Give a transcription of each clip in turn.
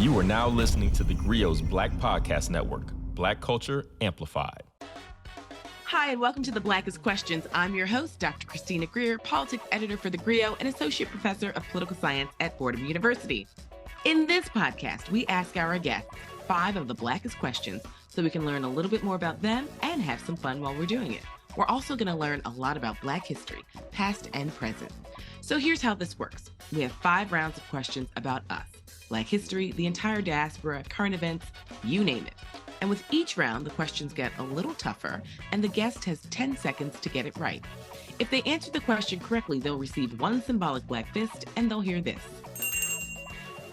You are now listening to theGrio's Black Podcast Network, Black Culture Amplified. Hi, and welcome to the Blackest Questions. I'm your host, Dr. Christina Greer, politics editor for theGrio and associate professor of political science at Fordham University. In this podcast, we ask our guests 5 of the Blackest Questions so we can learn a little bit more about them and have some fun while we're doing it. We're also going to learn a lot about Black history, past and present. So here's how this works. We have 5 rounds of questions about us, Black history, the entire diaspora, current events, you name it. And with each round, the questions get a little tougher, and the guest has 10 seconds to get it right. If they answer the question correctly, they'll receive 1 symbolic black fist, and they'll hear this.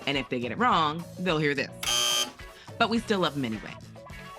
And if they get it wrong, they'll hear this. But we still love them anyway.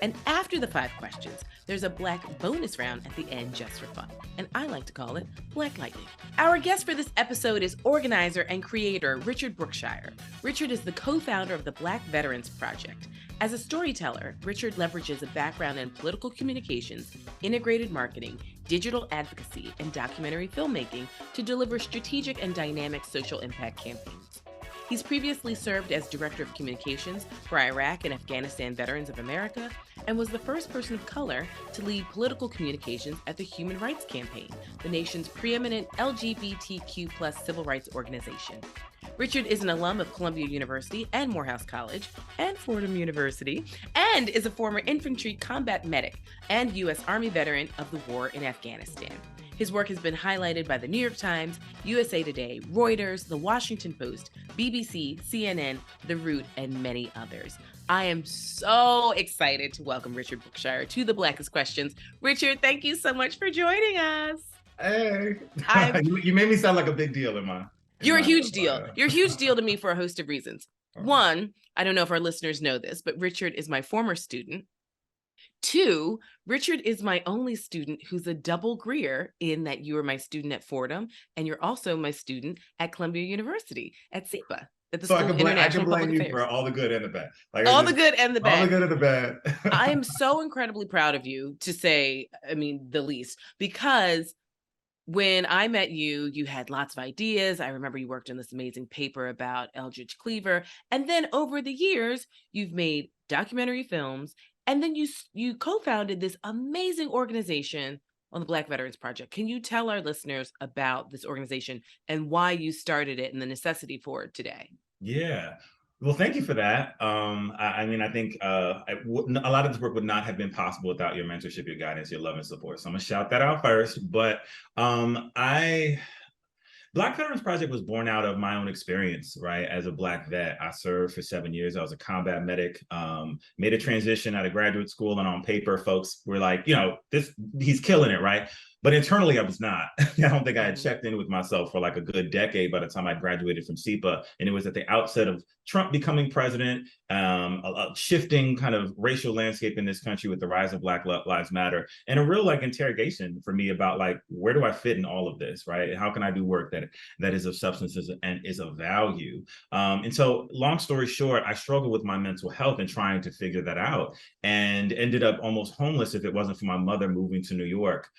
And after the 5 questions, there's a Black bonus round at the end just for fun, and I like to call it Black Lightning. Our guest for this episode is organizer and creator Richard Brookshire. Richard is the co-founder of the Black Veterans Project. As a storyteller, Richard leverages a background in political communications, integrated marketing, digital advocacy, and documentary filmmaking to deliver strategic and dynamic social impact campaigns. He's previously served as Director of Communications for Iraq and Afghanistan Veterans of America and was the first person of color to lead political communications at the Human Rights Campaign, the nation's preeminent LGBTQ+ civil rights organization. Richard is an alum of Columbia University and Morehouse College and Fordham University, and is a former infantry combat medic and U.S. Army veteran of the war in Afghanistan. His work has been highlighted by the New York Times, USA Today, Reuters, The Washington Post, BBC, CNN, The Root, and many others. I am so excited to welcome Richard Brookshire to the Blackest Questions. Richard, thank you so much for joining us. Hey, you made me sound like a big deal in my... You're a huge deal. You're a huge deal to me for a host of reasons. One, I don't know if our listeners know this, but Richard is my former student. 2, Richard is my only student who's a double Greer, in that you are my student at Fordham and you're also my student at Columbia University at SEPA. So I can blame you for all the good and the bad. The good and the bad. All the good and the bad. I am so incredibly proud of you, to say, the least, because when I met you, you had lots of ideas. I remember you worked on this amazing paper about Eldridge Cleaver. And then over the years, you've made documentary films. And then you co-founded this amazing organization on the Black Veterans Project. Can you tell our listeners about this organization and why you started it and the necessity for it today? Yeah. Well, thank you for that. I think a lot of this work would not have been possible without your mentorship, your guidance, your love and support. So I'm gonna shout that out first. But Black Veterans Project was born out of my own experience, right? As a Black vet, I served for 7 years. I was a combat medic, made a transition out of graduate school, and on paper, folks were like, he's killing it, right? But internally, I was not. I don't think I had checked in with myself for like a good decade by the time I graduated from SEPA. And it was at the outset of Trump becoming president, a shifting kind of racial landscape in this country with the rise of Black Lives Matter, and a real interrogation for me about where do I fit in all of this, right? How can I do work that is of substance and is of value? And so long story short, I struggled with my mental health and trying to figure that out, and ended up almost homeless if it wasn't for my mother moving to New York.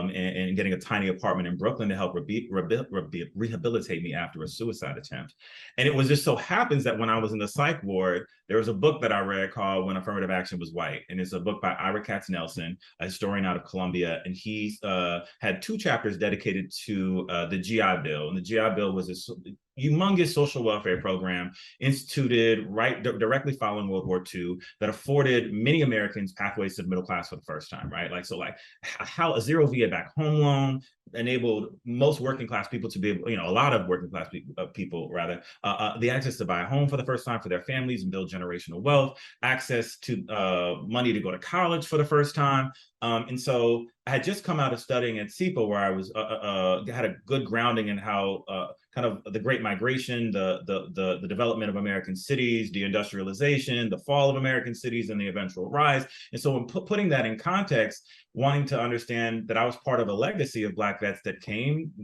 And getting a tiny apartment in Brooklyn to help rehabilitate me after a suicide attempt. And it was just so happens that when I was in the psych ward, there was a book that I read called When Affirmative Action Was White. And it's a book by Ira Katz Nelson, a historian out of Columbia. And he had 2 chapters dedicated to the GI Bill. And the GI Bill was a humongous social welfare program instituted directly following World War II that afforded many Americans pathways to the middle class for the first time, right? How a zero VA back home loan enabled most working class people to be able, a lot of working class people rather, the access to buy a home for the first time for their families and build generational wealth, access to money to go to college for the first time. And so I had just come out of studying at SEPA, where I was had a good grounding in how kind of the Great Migration, the development of American cities, deindustrialization, the fall of American cities, and the eventual rise. And so when putting that in context, wanting to understand that I was part of a legacy of Black vets that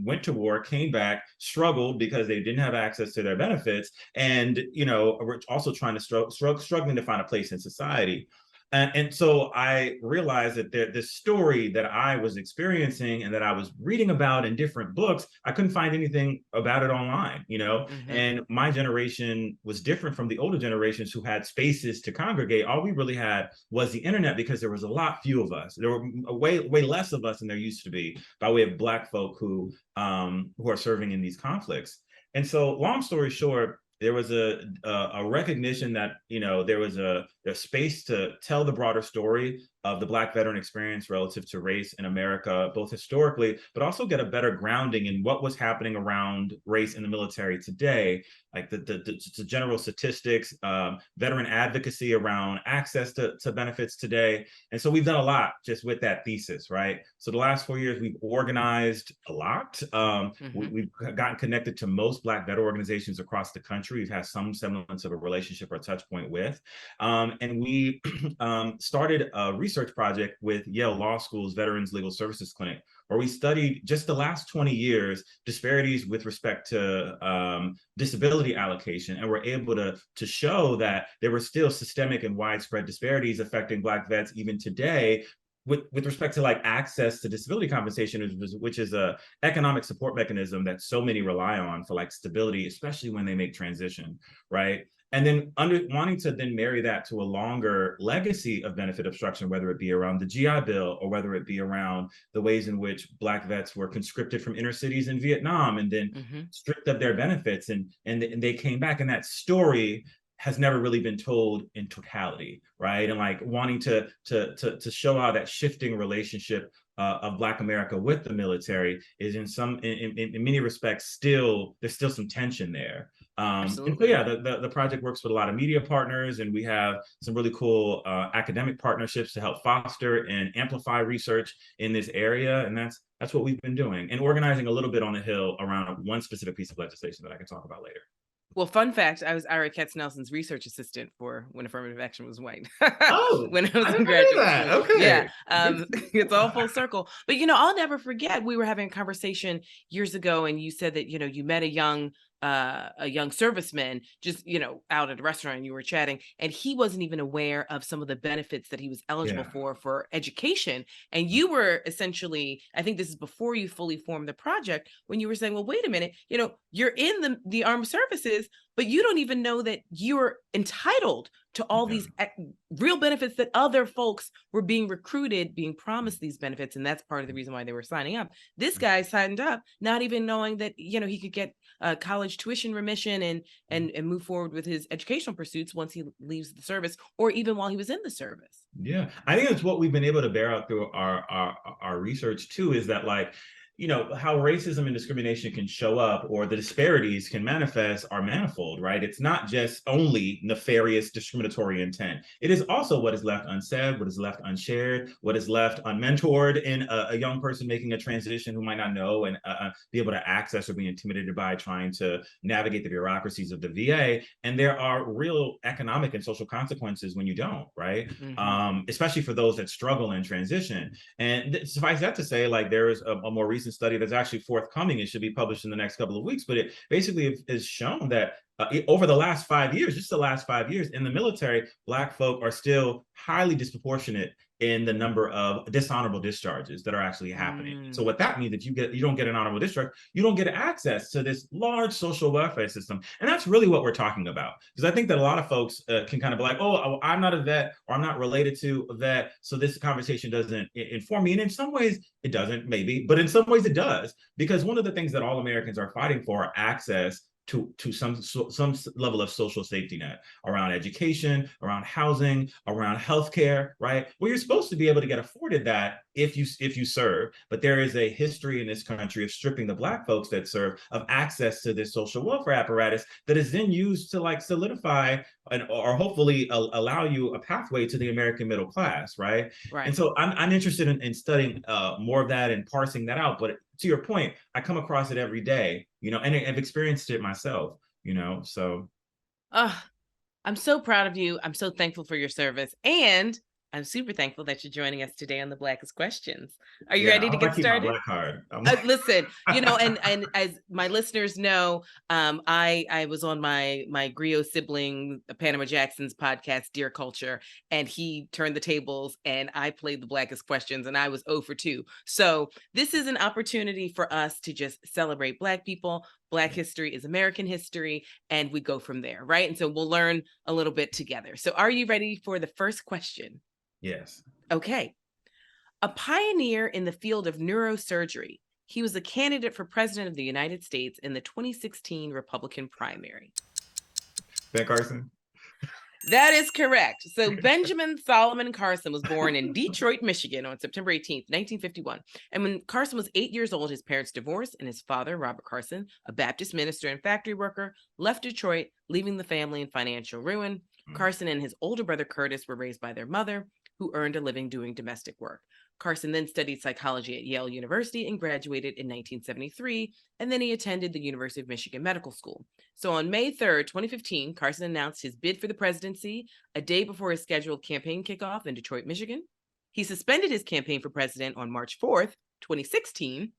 went to war, came back, struggled because they didn't have access to their benefits, and were also trying to struggling to find a place in society. And so I realized that this story that I was experiencing and that I was reading about in different books, I couldn't find anything about it online, and my generation was different from the older generations who had spaces to congregate. All we really had was the internet, because there was a few of us. There were way less of us than there used to be, by way of Black folk who are serving in these conflicts. And so, long story short, there was a recognition that there was a space to tell the broader story of the Black veteran experience relative to race in America, both historically, but also get a better grounding in what was happening around race in the military today, like the general statistics, veteran advocacy around access to benefits today. And so we've done a lot just with that thesis, right? So the last 4 years, we've organized a lot. We've gotten connected to most Black veteran organizations across the country. We've had some semblance of a relationship or touch point with. And we started a research project with Yale Law School's Veterans Legal Services Clinic, where we studied just the last 20 years disparities with respect to disability allocation, and we're able to show that there were still systemic and widespread disparities affecting Black vets even today, with respect to like access to disability compensation, which is a economic support mechanism that so many rely on for like stability, especially when they make transition, right? And then wanting to then marry that to a longer legacy of benefit obstruction, whether it be around the GI Bill or whether it be around the ways in which Black vets were conscripted from inner cities in Vietnam and then stripped of their benefits, and they came back, and that story has never really been told in totality, right? And like wanting to show how that shifting relationship of Black America with the military is in many respects there's still some tension there. And so yeah, the project works with a lot of media partners, and we have some really cool academic partnerships to help foster and amplify research in this area. And that's what we've been doing, and organizing a little bit on the Hill around one specific piece of legislation that I can talk about later. Well, fun fact, I was Ira Katz-Nelson's research assistant for when affirmative action was white. Oh, when I was I in graduate school. Okay. Yeah, it's all full circle. But, I'll never forget, we were having a conversation years ago, and you said that, you met a young serviceman just, out at a restaurant, and you were chatting, and he wasn't even aware of some of the benefits that he was eligible for education. And you were essentially, I think this is before you fully formed the project, when you were saying, well, wait a minute, you're in the armed services, but you don't even know that you're entitled to all these real benefits that other folks were being recruited, being promised these benefits. And that's part of the reason why they were signing up. This guy signed up not even knowing that, he could get college tuition remission and move forward with his educational pursuits once he leaves the service, or even while he was in the service. Yeah, I think that's what we've been able to bear out through our research too, is that like, how racism and discrimination can show up, or the disparities can manifest, are manifold, right? It's not just only nefarious discriminatory intent. It is also what is left unsaid, what is left unshared, what is left unmentored in a young person making a transition who might not know and be able to access or be intimidated by trying to navigate the bureaucracies of the VA. And there are real economic and social consequences when you don't, right? Especially for those that struggle in transition. And suffice that to say, like, there is a more recent study that's actually forthcoming. It should be published in the next couple of weeks, but it basically has shown that over the last 5 years, just the last 5 years in the military, Black folk are still highly disproportionate in the number of dishonorable discharges that are actually happening. So what that means, if you don't get an honorable discharge, you don't get access to this large social welfare system. And that's really what we're talking about. Because I think that a lot of folks can kind of be like, oh, I'm not a vet, or I'm not related to a vet, so this conversation doesn't inform me. And in some ways it doesn't, maybe, but in some ways it does. Because one of the things that all Americans are fighting for are access to some level of social safety net around education, around housing, around healthcare, right? Well, you're supposed to be able to get afforded that if you serve, but there is a history in this country of stripping the Black folks that serve of access to this social welfare apparatus that is then used to like solidify or hopefully allow you a pathway to the American middle class, right? And so I'm interested in studying more of that and parsing that out. But to your point, I come across it every day, and I've experienced it myself, so. I'm so proud of you. I'm so thankful for your service. And I'm super thankful that you're joining us today on the Blackest Questions. Are you Yeah, I ready to hope I get keep my started? black card. Listen, and as my listeners know, I was on my griot sibling Panama Jackson's podcast, Dear Culture, and he turned the tables, and I played the Blackest Questions, and I was 0 for 2. So this is an opportunity for us to just celebrate Black people. Black history is American history, and we go from there, right? And so we'll learn a little bit together. So are you ready for the first question? Yes. Okay. A pioneer in the field of neurosurgery, he was a candidate for president of the United States in the 2016 Republican primary. Ben Carson. That is correct. So Benjamin Solomon Carson was born in Detroit, Michigan on September 18th, 1951. And when Carson was 8 years old, his parents divorced, and his father, Robert Carson, a Baptist minister and factory worker, left Detroit, leaving the family in financial ruin. Carson and his older brother Curtis were raised by their mother, who earned a living doing domestic work. Carson then studied psychology at Yale University and graduated in 1973, and then he attended the University of Michigan Medical School. So on May 3rd, 2015, Carson announced his bid for the presidency a day before his scheduled campaign kickoff in Detroit, Michigan. He suspended his campaign for president on March 4th, 2016,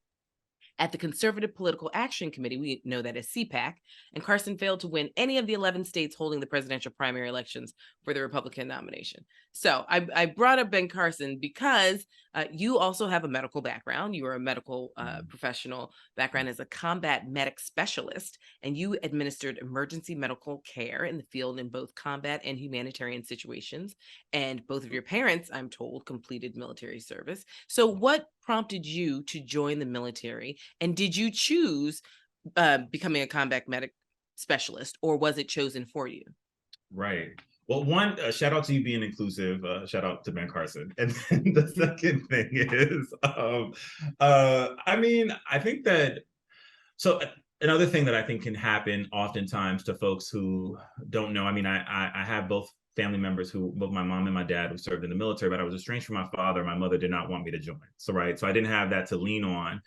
at the Conservative Political Action Committee, we know that as CPAC, and Carson failed to win any of the 11 states holding the presidential primary elections for the Republican nomination. So I brought up Ben Carson because you also have a medical background. You are a medical professional background as a combat medic specialist, and you administered emergency medical care in the field in both combat and humanitarian situations. And both of your parents, I'm told, completed military service. So what prompted you to join the military? And did you choose becoming a combat medic specialist, or was it chosen for you? Right. Well, one, shout out to you being inclusive. Shout out to Ben Carson. And then the second thing is, I mean, I think that, so another thing that I think can happen oftentimes to folks who don't know, I mean, I have both family members both my mom and my dad who served in the military, but I was estranged from my father. My mother did not want me to join. So, right. So I didn't have that to lean on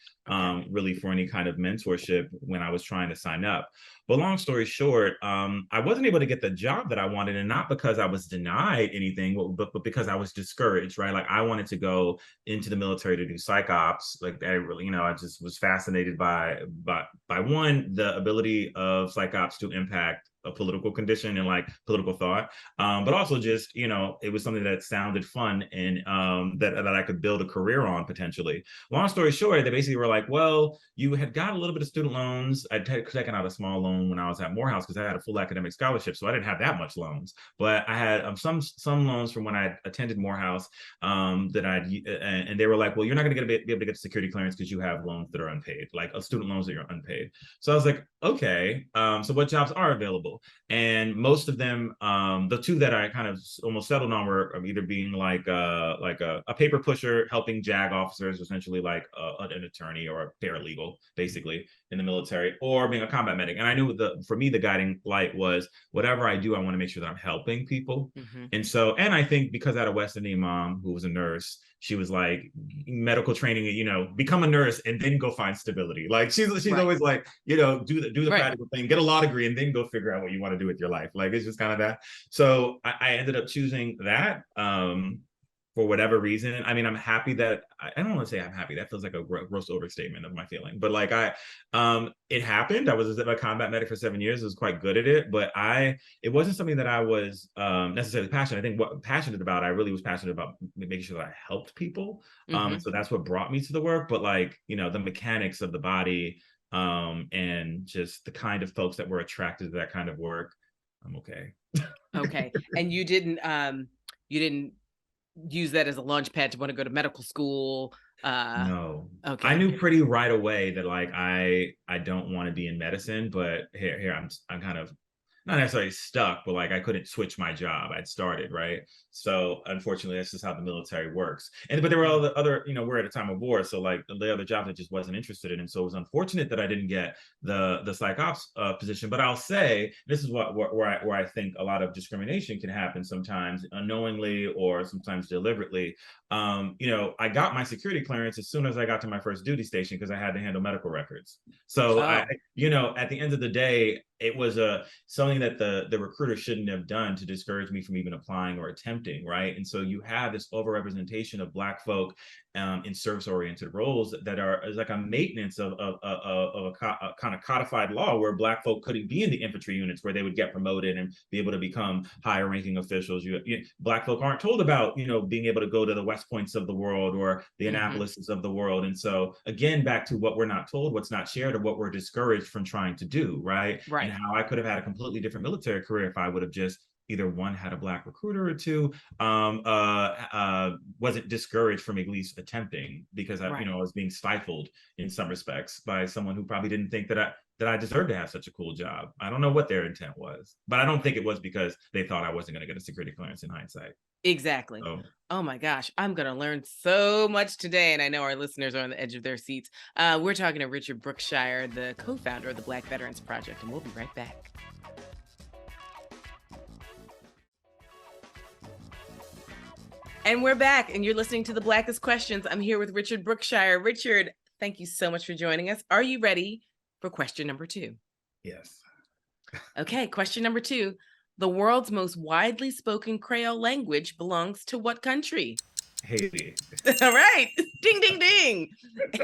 really for any kind of mentorship when I was trying to sign up. But long story short, I wasn't able to get the job that I wanted, and not because I was denied anything, but because I was discouraged, right? Like I wanted to go into the military to do psych ops. Like I really, I just was fascinated by one, the ability of psych ops to impact a political condition and like political thought, but also just it was something that sounded fun and that I could build a career on potentially. Long story short, they basically were like, well, you had got a little bit of student loans. I'd taken out a small loan when I was at Morehouse because I had a full academic scholarship, so I didn't have that much loans, but I had some loans from when I attended Morehouse and they were like, well, you're not going to be able to get security clearance because you have loans that are unpaid, like student loans that are unpaid. So I was like, okay, so what jobs are available? And most of them, the two that I kind of almost settled on were either being like a paper pusher, helping JAG officers, essentially like an attorney or a paralegal, basically in the military, or being a combat medic. And I knew for me, the guiding light was whatever I do, I want to make sure that I'm helping people. Mm-hmm. And so, and I think because I had a West Indian mom who was a nurse, she was like, medical training, become a nurse and then go find stability. Like she's right. Always like, do the right. practical thing, get a law degree, and then go figure out what you want to do with your life. Like it's just kind of that. So I ended up choosing that for whatever reason. I mean, I'm happy that I don't want to say I'm happy. That feels like a gross overstatement of my feeling. But like it happened. I was a combat medic for 7 years. I was quite good at it, but it wasn't something that I was necessarily passionate. I think I really was passionate about making sure that I helped people. Mm-hmm. So that's what brought me to the work. But like, the mechanics of the body and just the kind of folks that were attracted to that kind of work, I'm okay. Okay. And you didn't use that as a launch pad to want to go to medical school? No. Okay. I knew pretty right away that like I don't want to be in medicine, but here I'm kind of not necessarily stuck, but like I couldn't switch my job. I'd started, right? So unfortunately, that's just how the military works. But there were all the other, we're at a time of war, so like the other jobs I just wasn't interested in. And so it was unfortunate that I didn't get the psych ops position. But I'll say this is where I think a lot of discrimination can happen sometimes, unknowingly or sometimes deliberately. I got my security clearance as soon as I got to my first duty station because I had to handle medical records. So at the end of the day, it was something that the recruiter shouldn't have done to discourage me from even applying or attempting, right? And so you have this overrepresentation of Black folk in service-oriented roles that are is like a maintenance of a kind of codified law where Black folk couldn't be in the infantry units where they would get promoted and be able to become higher-ranking officials. Black folk aren't told about, being able to go to the West Points of the world or the Annapolises of the world. And so again, back to what we're not told, what's not shared, or what we're discouraged from trying to do, right? Right. And how I could have had a completely different military career if I would have just either one, had a Black recruiter, or two, wasn't discouraged from at least attempting, because I was being stifled in some respects by someone who probably didn't think that I deserved to have such a cool job. I don't know what their intent was, but I don't think it was because they thought I wasn't going to get a security clearance in hindsight. Exactly. So. Oh my gosh, I'm going to learn so much today. And I know our listeners are on the edge of their seats. We're talking to Richard Brookshire, the co-founder of the Black Veterans Project, and we'll be right back. And we're back, and you're listening to the Blackest Questions. I'm here with Richard Brookshire. Richard, thank you so much for joining us. Are you ready for question number 2? Yes. Okay, question number 2. The world's most widely spoken Creole language belongs to what country? Haiti. All right. Ding, ding, ding.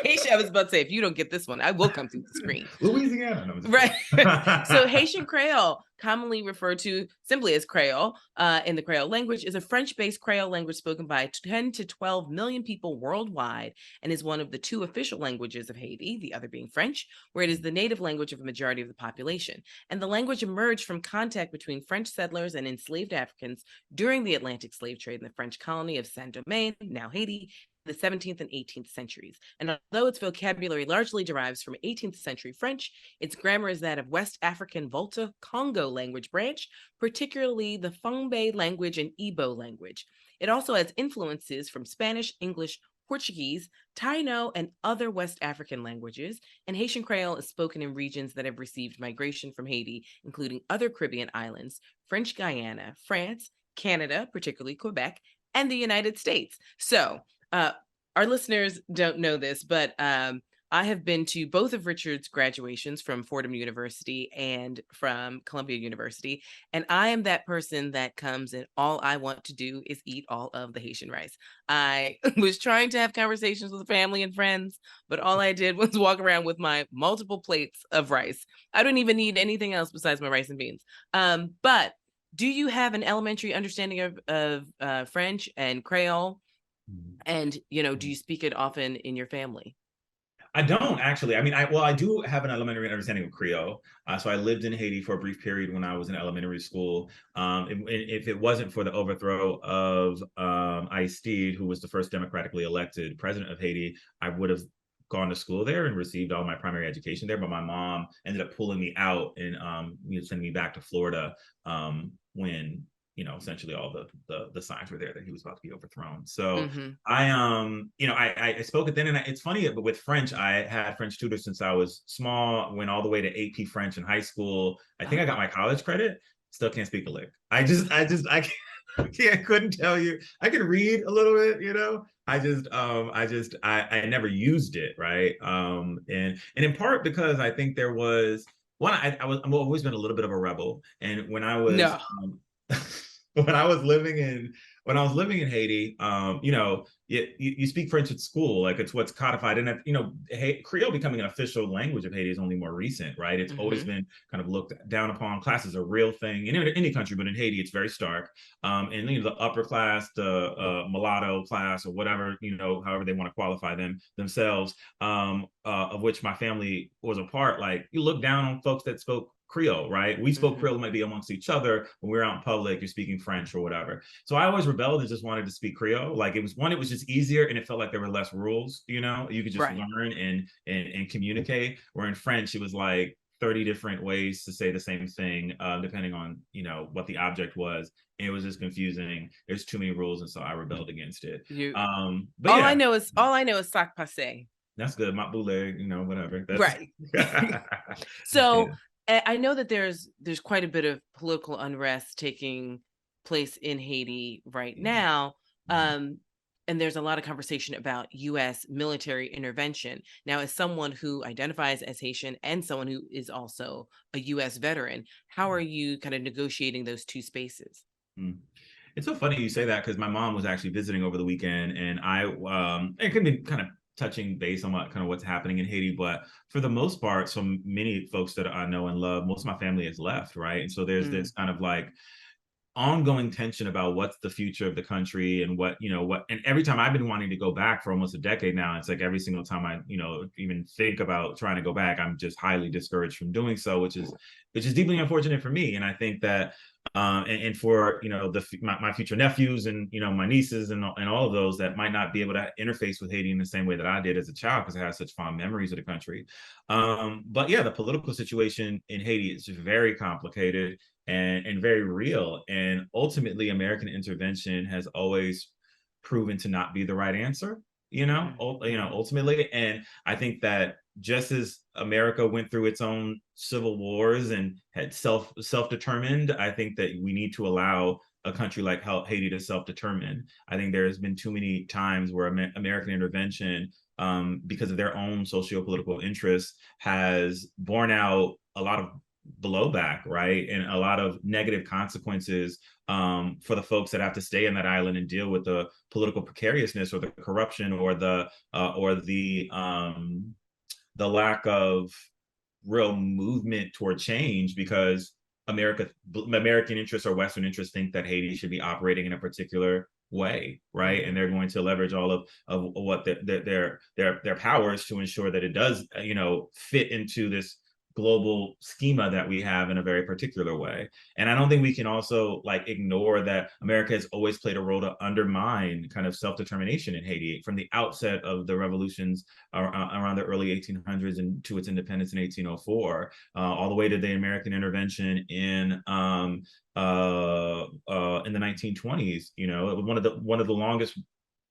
Haitian, I was about to say, if you don't get this one, I will come through the screen. Louisiana. No, right. So Haitian Creole, commonly referred to simply as Creole in the Creole language, is a French-based Creole language spoken by 10 to 12 million people worldwide and is one of the 2 official languages of Haiti, the other being French, where it is the native language of a majority of the population. And the language emerged from contact between French settlers and enslaved Africans during the Atlantic slave trade in the French colony of Saint-Domingue, now Haiti, the 17th and 18th centuries. And although its vocabulary largely derives from 18th century French, its grammar is that of West African Volta Congo language branch, particularly the Fongbe language and Igbo language. It also has influences from Spanish, English, Portuguese, Taino, and other West African languages, and Haitian Creole is spoken in regions that have received migration from Haiti, including other Caribbean islands, French Guiana, France, Canada, particularly Quebec, and the United States. So, our listeners don't know this, but I have been to both of Richard's graduations from Fordham University and from Columbia University, and I am that person that comes and all I want to do is eat all of the Haitian rice. I was trying to have conversations with family and friends, but all I did was walk around with my multiple plates of rice. I don't even need anything else besides my rice and beans. But do you have an elementary understanding of French and Creole? And, do you speak it often in your family? I don't actually. I mean, I do have an elementary understanding of Creole. So I lived in Haiti for a brief period when I was in elementary school. If it wasn't for the overthrow of Aristide, who was the first democratically elected president of Haiti, I would have gone to school there and received all my primary education there. But my mom ended up pulling me out and sending me back to Florida when essentially all the signs were there that he was about to be overthrown. So I spoke it then, and it's funny, but with French, I had French tutors since I was small, went all the way to AP French in high school. I think I got my college credit, still can't speak a lick. I couldn't tell you. I can read a little bit, I never used it, right? And in part because I think there was one, I've always been a little bit of a rebel. And when I was when I was living in Haiti, you speak French at school, like it's what's codified. And Creole becoming an official language of Haiti is only more recent, right? It's always been kind of looked down upon. Class is a real thing in any country, but in Haiti, it's very stark. And the upper class, the mulatto class, or whatever, however they want to qualify themselves, of which my family was a part. Like, you look down on folks that spoke Creole, right? We spoke Creole maybe amongst each other. When we were out in public, you're speaking French or whatever. So I always rebelled and just wanted to speak Creole. Like, it was just easier, and it felt like there were less rules, you could just learn and communicate. Where in French, it was like 30 different ways to say the same thing, depending on, what the object was. And it was just confusing. There's too many rules. And so I rebelled against it. But all I know is sac passe. That's good. Mat boule, whatever. That's... Right. So I know that there's quite a bit of political unrest taking place in Haiti right now. and there's a lot of conversation about U.S. military intervention. Now, as someone who identifies as Haitian and someone who is also a U.S. veteran, how are you kind of negotiating those two spaces? It's so funny you say that because my mom was actually visiting over the weekend, and it could be kind of touching base on what's happening in Haiti, but for the most part, so many folks that I know and love, most of my family has left, right? And so there's this kind of like ongoing tension about what's the future of the country and and every time I've been wanting to go back for almost a decade now, it's like every single time I even think about trying to go back, I'm just highly discouraged from doing so, which is deeply unfortunate for me. And I think that and for my future nephews and my nieces and all of those that might not be able to interface with Haiti in the same way that I did as a child because I have such fond memories of the country. But yeah, the political situation in Haiti is very complicated and very real. And ultimately, American intervention has always proven to not be the right answer, ultimately. And I think that just as America went through its own civil wars and had self-determined, I think that we need to allow a country like Haiti to self-determine. I think there has been too many times where American intervention, because of their own socio-political interests, has borne out a lot of blowback, right? And a lot of negative consequences for the folks that have to stay in that island and deal with the political precariousness or the corruption or the lack of real movement toward change because American interests or Western interests think that Haiti should be operating in a particular way, right? And they're going to leverage all of what their powers to ensure that it does, fit into this global schema that we have in a very particular way. And I don't think we can also ignore that America has always played a role to undermine kind of self-determination in Haiti from the outset of the revolutions around the early 1800s and to its independence in 1804, all the way to the American intervention in the 1920s. One of the longest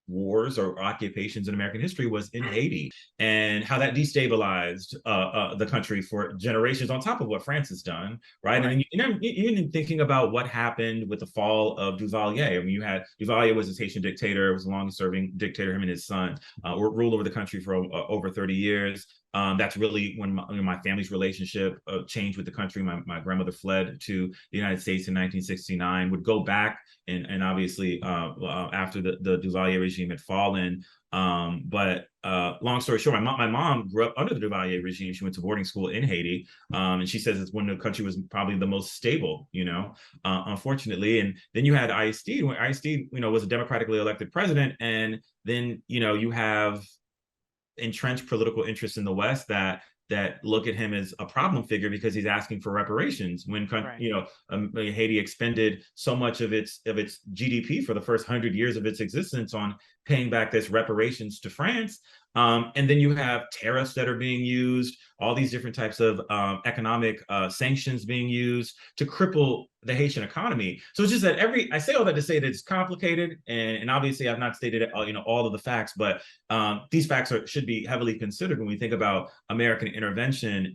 wars or occupations in American history was in Haiti, and how that destabilized the country for generations on top of what France has done, right? And then even thinking about what happened with the fall of Duvalier. I mean, you had Duvalier was this Haitian dictator, was a longest-serving dictator. Him and his son ruled over the country for over 30 years. That's really when my family's relationship changed with the country. My grandmother fled to the United States in 1969, would go back and obviously after the Duvalier regime had fallen. But long story short, my mom grew up under the Duvalier regime. She went to boarding school in Haiti. And she says it's when the country was probably the most stable, unfortunately. And then you had Aristide, when Aristide, was a democratically elected president. And then, you have entrenched political interests in the West that look at him as a problem figure because he's asking for reparations when Haiti expended so much of its GDP for the first 100 years of its existence on paying back this reparations to France. And then you have tariffs that are being used, all these different types of economic sanctions being used to cripple the Haitian economy. So it's just that I say all that to say that it's complicated, and obviously I've not stated all of the facts, but these facts should be heavily considered when we think about American intervention.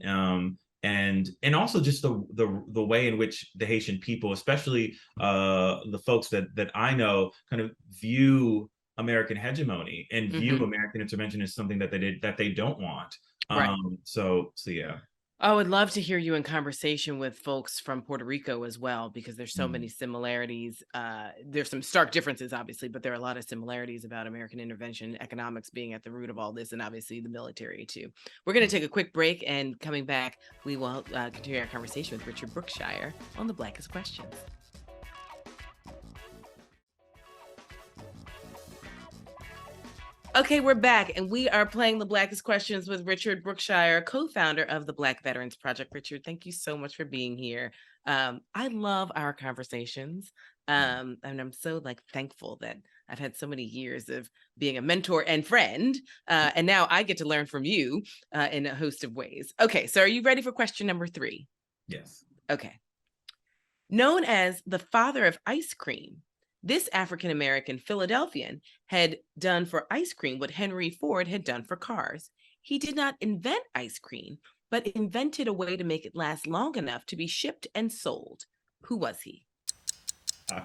And also just the way in which the Haitian people, especially the folks that I know, kind of view American hegemony and view American intervention as something that they don't want. So yeah. I would love to hear you in conversation with folks from Puerto Rico as well, because there's so many similarities. There's some stark differences, obviously, but there are a lot of similarities about American intervention, economics being at the root of all this, and obviously the military too. We're going to take a quick break, and coming back, we will continue our conversation with Richard Brookshire on the Blackest Questions. Okay, we're back, and we are playing the Blackest Questions with Richard Brookshire, co-founder of the Black Veterans Project. Richard, thank you so much for being here. I love our conversations, and I'm so thankful that I've had so many years of being a mentor and friend, and now I get to learn from you in a host of ways. Okay, so are you ready for question number 3? Yes. Okay. Known as the father of ice cream, this African-American Philadelphian had done for ice cream what Henry Ford had done for cars. He did not invent ice cream, but invented a way to make it last long enough to be shipped and sold. Who was he?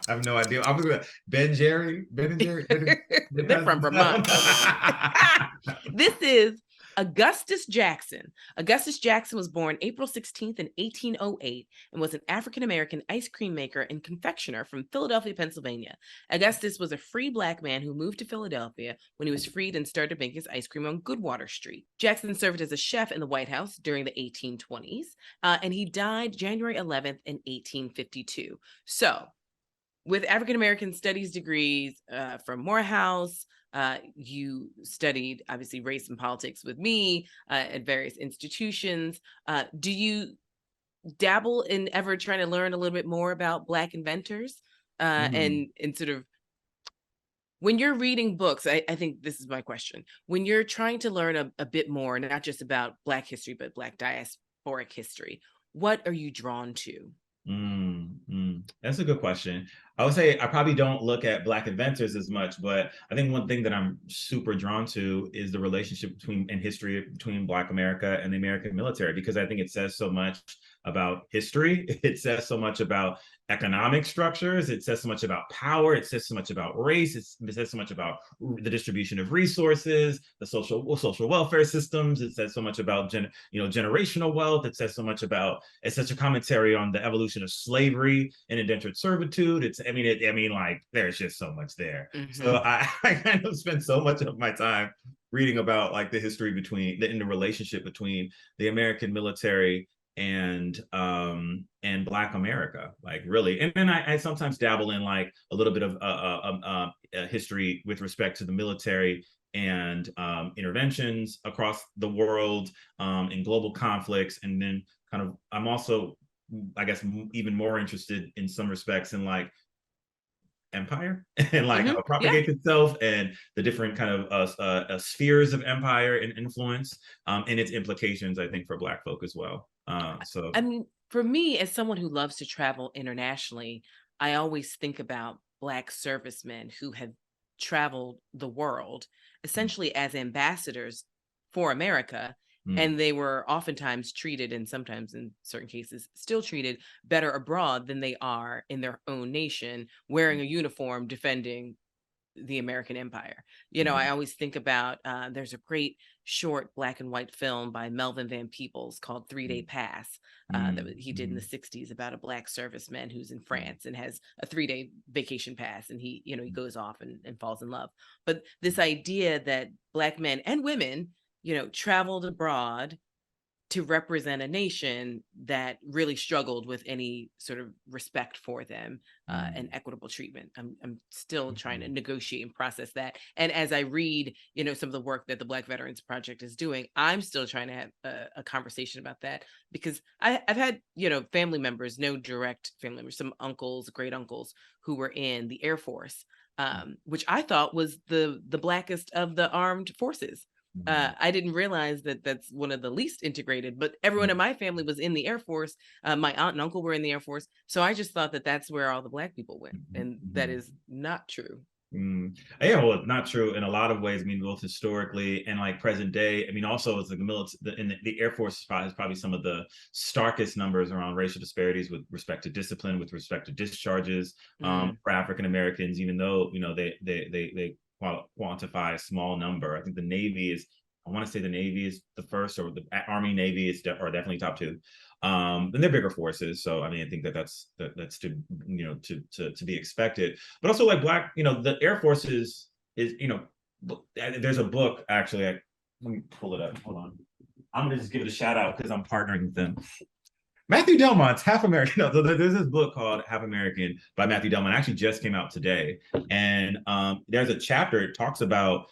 I have no idea. I'm gonna Ben and Jerry. They're from Vermont. This is Augustus Jackson. Augustus Jackson was born April 16th in 1808 and was an African-American ice cream maker and confectioner from Philadelphia, Pennsylvania. Augustus was a free Black man who moved to Philadelphia when he was freed and started making his ice cream on Goodwater Street. Jackson served as a chef in the White House during the 1820s, and he died January 11th in 1852. So, with African-American studies degrees from Morehouse, you studied, obviously, race and politics with me at various institutions. Do you dabble in ever trying to learn a little bit more about Black inventors? And sort of, when you're reading books, I think this is my question. When you're trying to learn a bit more, not just about Black history, but Black diasporic history, what are you drawn to? That's a good question. I would say I probably don't look at Black inventors as much, but I think one thing that I'm super drawn to is the relationship in history between Black America and the American military, because I think it says so much about history. It says so much about economic structures. It says so much about power. It says so much about race. It says so much about the distribution of resources, the social welfare systems. It says so much about generational wealth. It says so much about, it's such a commentary on the evolution of slavery and indentured servitude. Like there's just so much there. So I kind of spend so much of my time reading about like the history in the relationship between the American military and Black America, like really. And then I sometimes dabble in like a little bit of history with respect to the military and interventions across the world in global conflicts. And then kind of, I'm also, I guess, even more interested in some respects in like empire and like how it propagates itself and the different kind of spheres of empire and influence and its implications, I think, for Black folk as well. So I mean, for me, as someone who loves to travel internationally, I always think about Black servicemen who have traveled the world essentially as ambassadors for America. And they were oftentimes treated, and sometimes in certain cases still treated, better abroad than they are in their own nation, wearing a uniform, defending the American empire. I always think about, there's a great short Black and white film by Melvin Van Peebles called 3 Day Pass that he did in the 60s about a Black serviceman who's in France and has a 3-day vacation pass, and he goes off and falls in love. But this idea that Black men and women traveled abroad to represent a nation that really struggled with any sort of respect for them and equitable treatment. I'm still trying to negotiate and process that. And as I read, some of the work that the Black Veterans Project is doing, I'm still trying to have a conversation about that, because I've had, family members, no direct family members, some uncles, great uncles who were in the Air Force, which I thought was the blackest of the armed forces. I didn't realize that that's one of the least integrated, but everyone in my family was in the Air Force. My aunt and uncle were in the Air Force. So I just thought that that's where all the Black people went. And that is not true. Yeah, well, not true in a lot of ways. I mean, both historically and like present day. I mean, also as like the Air Force has probably some of the starkest numbers around racial disparities with respect to discipline, with respect to discharges for African Americans, even though they quantify a small number. I think the Navy is, I want to say the Navy is the first, or the Army, Navy are definitely top two. And they're bigger forces, so I mean, I think that's to be expected. But also like Black, the Air Force is there's a book actually. Let me pull it up. Hold on. I'm gonna just give it a shout out because I'm partnering with them. Matthew Delmont's Half American. No, there's this book called Half American by Matthew Delmont. It actually just came out today. And there's a chapter, it talks about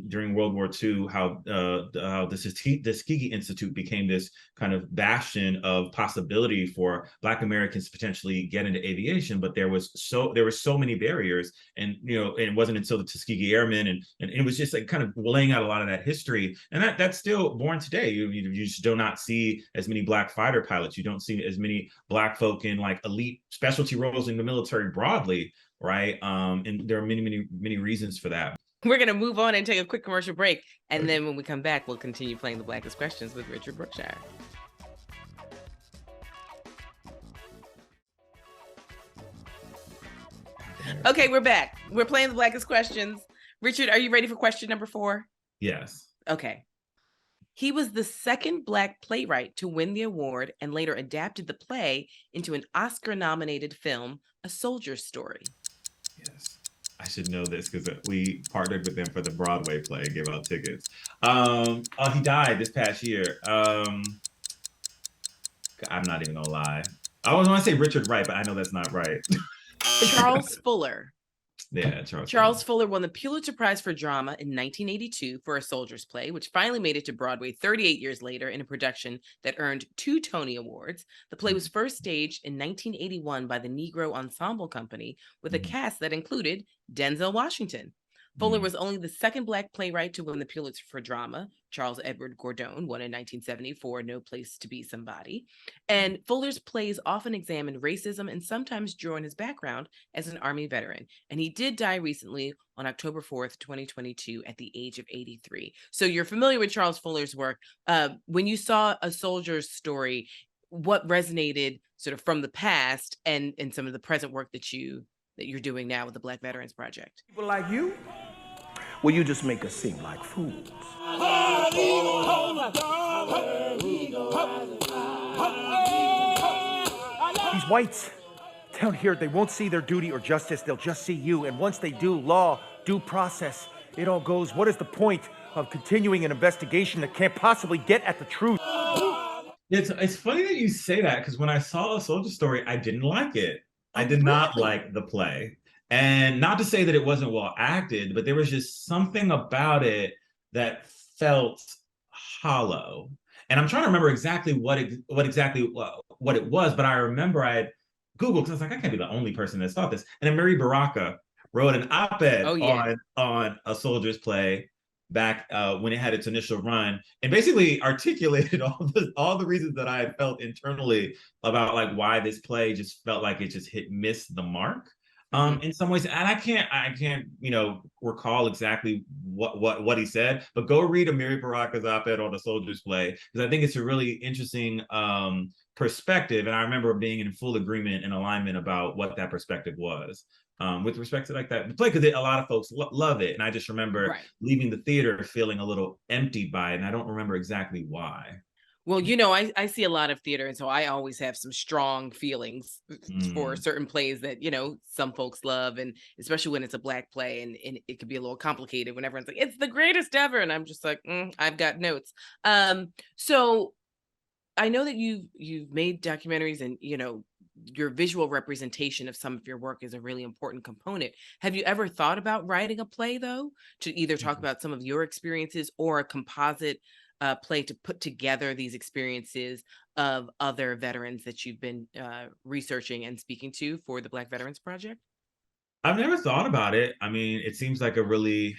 during World War II, how the Tuskegee Institute became this kind of bastion of possibility for Black Americans to potentially get into aviation, but there were so many barriers, and it wasn't until the Tuskegee Airmen and it was just like kind of laying out a lot of that history, and that's still born today. You just do not see as many Black fighter pilots. You don't see as many Black folk in like elite specialty roles in the military broadly, right? And there are many reasons for that. We're going to move on and take a quick commercial break. And then when we come back, we'll continue playing the Blackest Questions with Richard Brookshire. Okay, we're back. We're playing the Blackest Questions. Richard, are you ready for question number 4? Yes. Okay. He was the second Black playwright to win the award and later adapted the play into an Oscar-nominated film, A Soldier's Story. Yes. I should know this because we partnered with them for the Broadway play and gave out tickets. He died this past year. I'm not even gonna lie. I was going to say Richard Wright, but I know that's not right. Charles Fuller. Yeah, Charles Fuller won the Pulitzer Prize for Drama in 1982 for A Soldier's Play, which finally made it to Broadway 38 years later in a production that earned 2 Tony Awards. The play was first staged in 1981 by the Negro Ensemble Company with a cast that included Denzel Washington. Fuller was only the second Black playwright to win the Pulitzer for Drama. Charles Edward Gordon won in 1970 for No Place to Be Somebody. And Fuller's plays often examine racism and sometimes draw on his background as an Army veteran. And he did die recently on October 4th, 2022 at the age of 83. So you're familiar with Charles Fuller's work. When you saw A Soldier's Story, what resonated sort of from the past and some of the present work that you're doing now with the Black Veterans Project? People like you? Well, you just make us seem like fools. These whites down here, they won't see their duty or justice. They'll just see you. And once they do, law, due process, it all goes. What is the point of continuing an investigation that can't possibly get at the truth? It's funny that you say that because when I saw A Soldier Story, I didn't like it. I did not like the play. And not to say that it wasn't well acted, but there was just something about it that felt hollow. And I'm trying to remember exactly what it was, but I remember I had Googled because I was like, I can't be the only person that's thought this. And then Mary Baraka wrote an op-ed on A Soldier's Play back when it had its initial run, and basically articulated all the reasons that I had felt internally about like why this play just felt like it just missed the mark in some ways. And I can't recall exactly what he said, but go read Amiri Baraka's op-ed on A Soldier's Play because I think it's a really interesting perspective, and I remember being in full agreement and alignment about what that perspective was. With respect to like that play, because a lot of folks love it, and I just remember leaving the theater feeling a little emptied by it, and I don't remember exactly why. Well, I see a lot of theater, and so I always have some strong feelings for certain plays that, some folks love, and especially when it's a Black play, and it could be a little complicated when everyone's like, it's the greatest ever, and I'm just like, I've got notes. So I know that you've made documentaries, and, your visual representation of some of your work is a really important component. Have you ever thought about writing a play, though, to either talk about some of your experiences or a composite play to put together these experiences of other veterans that you've been researching and speaking to for the Black Veterans Project? I've never thought about it. I mean, it seems like a really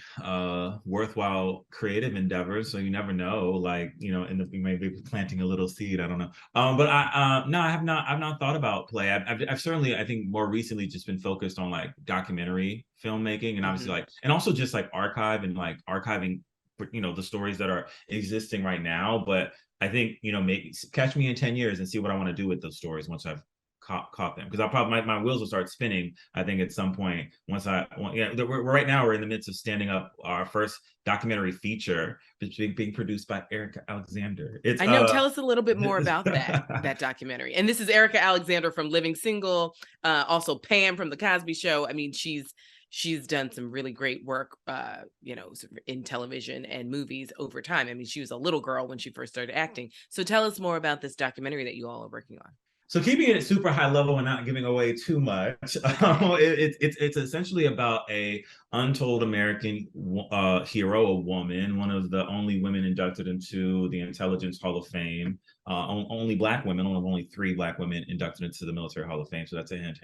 worthwhile creative endeavor. So you never know, like, you may be planting a little seed. I don't know. But no, I have not. I've not thought about play. I've certainly, I think, more recently just been focused on like documentary filmmaking, and obviously and also just like archiving, the stories that are existing right now. But I think, maybe catch me in 10 years and see what I want to do with those stories once I've caught them, because I'll probably my wheels will start spinning. I think at some point once right now we're in the midst of standing up our first documentary feature being produced by Erica Alexander. I know. Tell us a little bit more about that documentary. And this is Erica Alexander from Living Single, also Pam from The Cosby Show. I mean, she's done some really great work, in television and movies over time. I mean, she was a little girl when she first started acting. So tell us more about this documentary that you all are working on. So keeping it super high level and not giving away too much, it's essentially about a untold American hero, a woman, one of the only women inducted into the Intelligence Hall of Fame, only Black women, only 3 Black women inducted into the Military Hall of Fame. So that's a hint.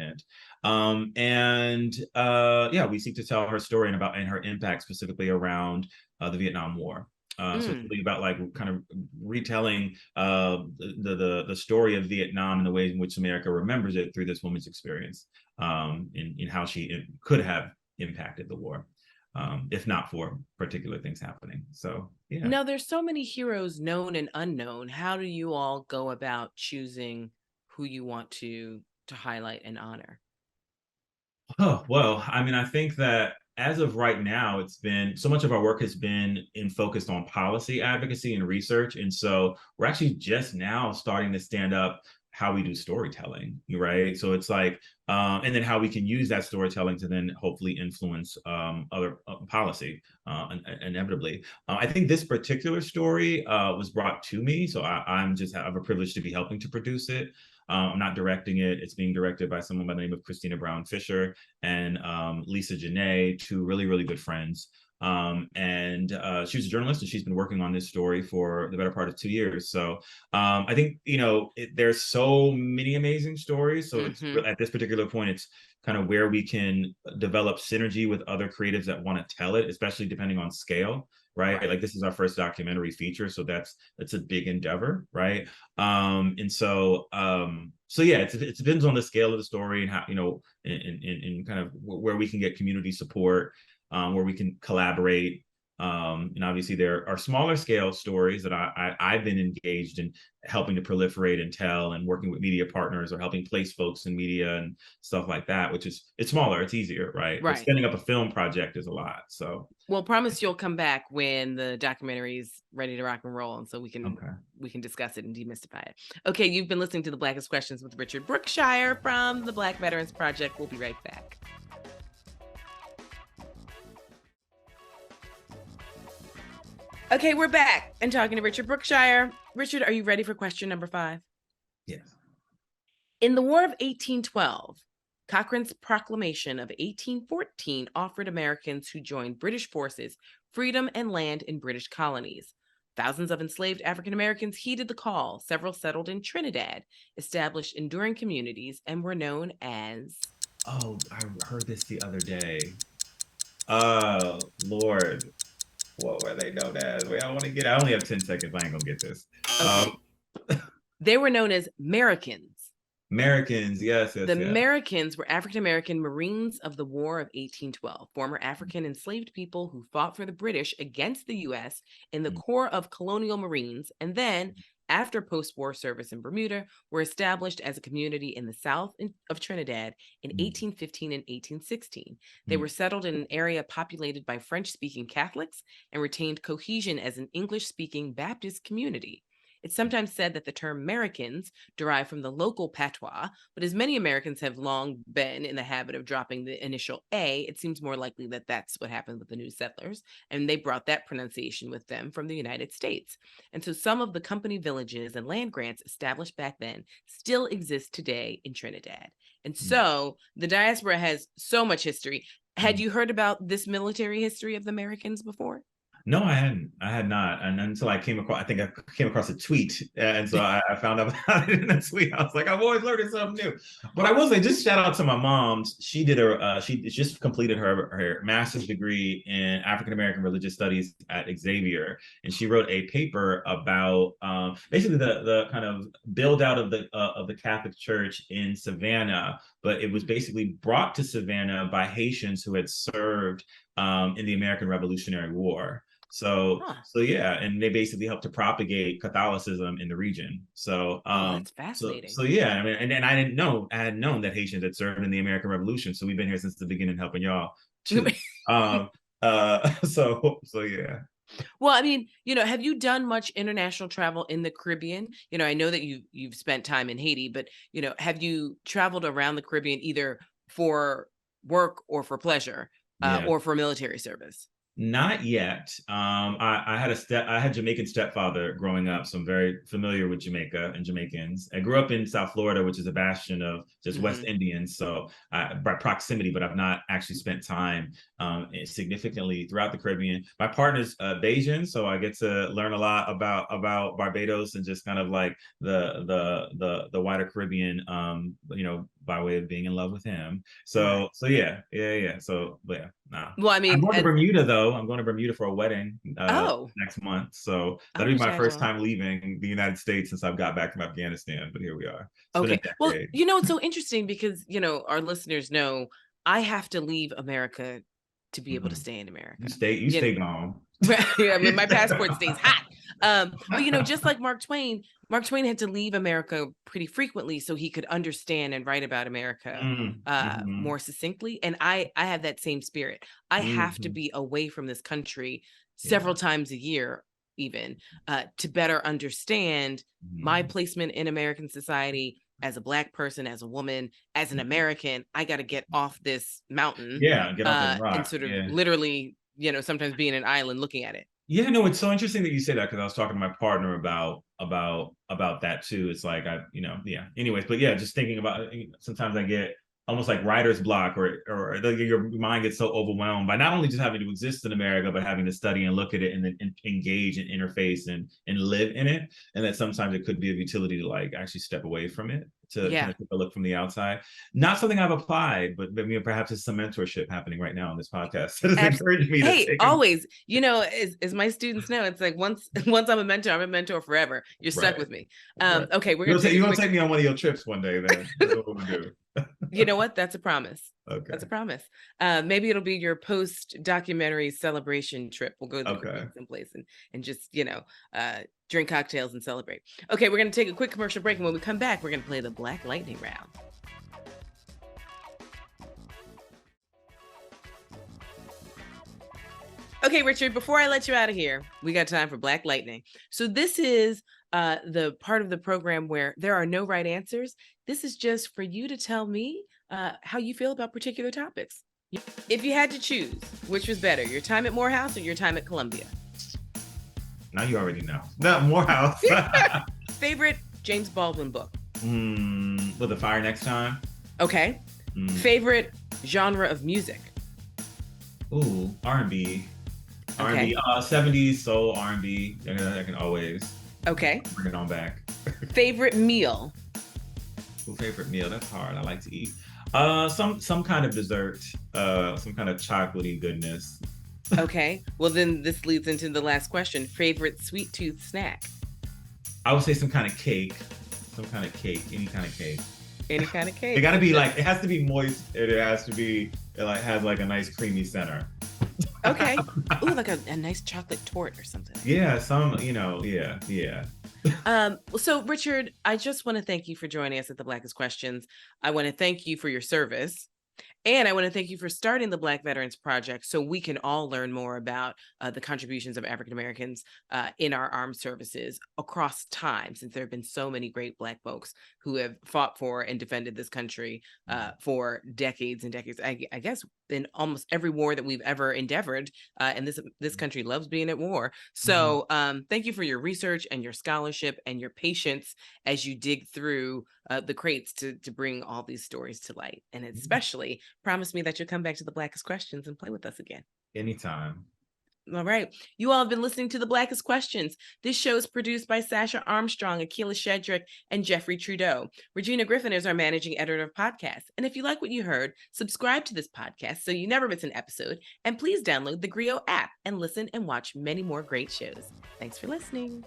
We seek to tell her story and her impact specifically around the Vietnam War. So it's really about like kind of retelling the story of Vietnam and the ways in which America remembers it through this woman's experience, in how she could have impacted the war, if not for particular things happening. So yeah. Now there's so many heroes, known and unknown. How do you all go about choosing who you want to highlight and honor? Oh, well, I mean, I think that as of right now, it's been so much of our work has been focused on policy advocacy and research. And so we're actually just now starting to stand up how we do storytelling, right? So it's like, and then how we can use that storytelling to then hopefully influence other policy inevitably. I think this particular story was brought to me. So I'm just have a privilege to be helping to produce it. I'm not directing it. It's being directed by someone by the name of Christina Fisher and Lisa Janae, two really, really good friends. And she was a journalist, and she's been working on this story for the better part of 2 years. So I think, there's so many amazing stories. So it's at this particular point, it's kind of where we can develop synergy with other creatives that want to tell it, especially depending on scale. Right. Like this is our first documentary feature. So that's a big endeavor. Right. And so yeah, it depends on the scale of the story and how, in kind of where we can get community support, where we can collaborate. And obviously there are smaller scale stories that I've been engaged in helping to proliferate and tell, and working with media partners or helping place folks in media and stuff like that, which is, it's smaller, it's easier, right? But spinning up a film project is a lot. So well, promise you'll come back when the documentary is ready to rock and roll, and so we can discuss it and demystify it. Okay, you've been listening to The Blackest Questions with Richard Brookshire from the Black Veterans Project. We'll be right back. Okay, we're back and talking to Richard Brookshire. Richard, are you ready for question number 5? Yes. In the War of 1812, Cochrane's proclamation of 1814 offered Americans who joined British forces freedom and land in British colonies. Thousands of enslaved African Americans heeded the call. Several settled in Trinidad, established enduring communities, and were known as... Oh, I heard this the other day. Oh, Lord. What were they known as? Wait, I only have 10 seconds. I ain't gonna get this. Okay. They were known as Americans. Americans, yes. The Americans were African-American Marines of the War of 1812, former African enslaved people who fought for the British against the U.S. in the Corps of Colonial Marines, and then, after post-war service in Bermuda, were established as a community in the south of Trinidad in 1815 and 1816. They were settled in an area populated by French-speaking Catholics and retained cohesion as an English-speaking Baptist community. It's sometimes said that the term Americans derived from the local patois, but as many Americans have long been in the habit of dropping the initial A, it seems more likely that that's what happened with the new settlers, and they brought that pronunciation with them from the United States. And so some of the company villages and land grants established back then still exist today in Trinidad. And so the diaspora has so much history. Had you heard about this military history of the Americans before? No, I hadn't. I had not. And until I came across a tweet. And so I found out about it in a tweet. I was like, I'm always learning something new. But I will say, just shout out to my mom. She just completed her master's degree in African-American religious studies at Xavier. And she wrote a paper about basically the kind of build out of the Catholic Church in Savannah. But it was basically brought to Savannah by Haitians who had served in the American Revolutionary War. So yeah, and they basically helped to propagate Catholicism in the region. So that's fascinating. So yeah, I mean, and I had known that Haitians had served in the American Revolution. So we've been here since the beginning helping y'all too. So yeah. Well, I mean, have you done much international travel in the Caribbean? I know that you've spent time in Haiti, but have you traveled around the Caribbean either for work or for pleasure? Or for military service? Not yet. I had Jamaican stepfather growing up, so I'm very familiar with Jamaica and Jamaicans. I grew up in South Florida, which is a bastion of just West Indians, so by proximity, but I've not actually spent time significantly throughout the Caribbean. My partner's Bajan, so I get to learn a lot about Barbados and just kind of like the wider Caribbean, by way of being in love with him. So yeah. So yeah, nah. Well, I mean, I'm going to Bermuda though. I'm going to Bermuda for a wedding next month. So that'll be my first time leaving the United States since I've got back from Afghanistan. But here we are. Okay. Well, it's so interesting because our listeners know I have to leave America to be able to stay in America. You stay gone. I mean, my passport stays hot. But just like Mark Twain had to leave America pretty frequently so he could understand and write about America more succinctly. And I have that same spirit. I have to be away from this country several times a year, even to better understand my placement in American society as a Black person, as a woman, as an American. I got to get off this mountain. Yeah, get off the rock. And sort of literally, sometimes being an island looking at it. Yeah, no, it's so interesting that you say that, because I was talking to my partner about that too. It's like Anyways, but yeah, just thinking about it, sometimes I get almost like writer's block, or your mind gets so overwhelmed by not only just having to exist in America, but having to study and look at it and then engage and interface and live in it. And that sometimes it could be of utility to like actually step away from it, to kind of take a look from the outside. Not something I've applied, but perhaps it's some mentorship happening right now on this podcast that has encouraged me to always, as my students know, it's like once I'm a mentor forever. You're stuck with me. Okay, we're gonna you want to take me on one of your trips one day, then that's what we're gonna do. You know what? That's a promise. Okay. That's a promise. Maybe it'll be your post-documentary celebration trip. We'll go to someplace and just, drink cocktails and celebrate. Okay, we're going to take a quick commercial break. And when we come back, we're going to play the Black Lightning round. Okay, Richard, before I let you out of here, we got time for Black Lightning. So this is the part of the program where there are no right answers. This is just for you to tell me how you feel about particular topics. If you had to choose, which was better, your time at Morehouse or your time at Columbia? Now you already know. No, Morehouse. Favorite James Baldwin book? Will the Fire Next Time? Okay. Favorite genre of music? Ooh, R&B. R&B, 70s soul R&B. I can always bring it on back. Favorite meal? Favorite meal? That's hard. I like to eat. Some kind of dessert, some kind of chocolatey goodness. Okay. Well, then this leads into the last question. Favorite sweet tooth snack? I would say some kind of cake. Some kind of cake. Any kind of cake. Any kind of cake. It got to be like, it has to be moist. It has to be, it like has like a nice creamy center. Okay. Ooh, like a nice chocolate torte or something. Yeah, yeah. So Richard, I just want to thank you for joining us at the Blackest Questions. I want to thank you for your service. And I want to thank you for starting the Black Veterans Project so we can all learn more about the contributions of African Americans in our armed services across time, since there have been so many great Black folks who have fought for and defended this country for decades and decades. I guess in almost every war that we've ever endeavored, and this country loves being at war. So thank you for your research and your scholarship and your patience as you dig through the crates to bring all these stories to light. And especially promise me that you'll come back to the Blackest Questions and play with us again. Anytime. All right. You all have been listening to The Blackest Questions. This show is produced by Sasha Armstrong, Akila Shedrick, and Jeffrey Trudeau. Regina Griffin is our managing editor of podcasts. And if you like what you heard, subscribe to this podcast so you never miss an episode. And please download the theGrio app and listen and watch many more great shows. Thanks for listening.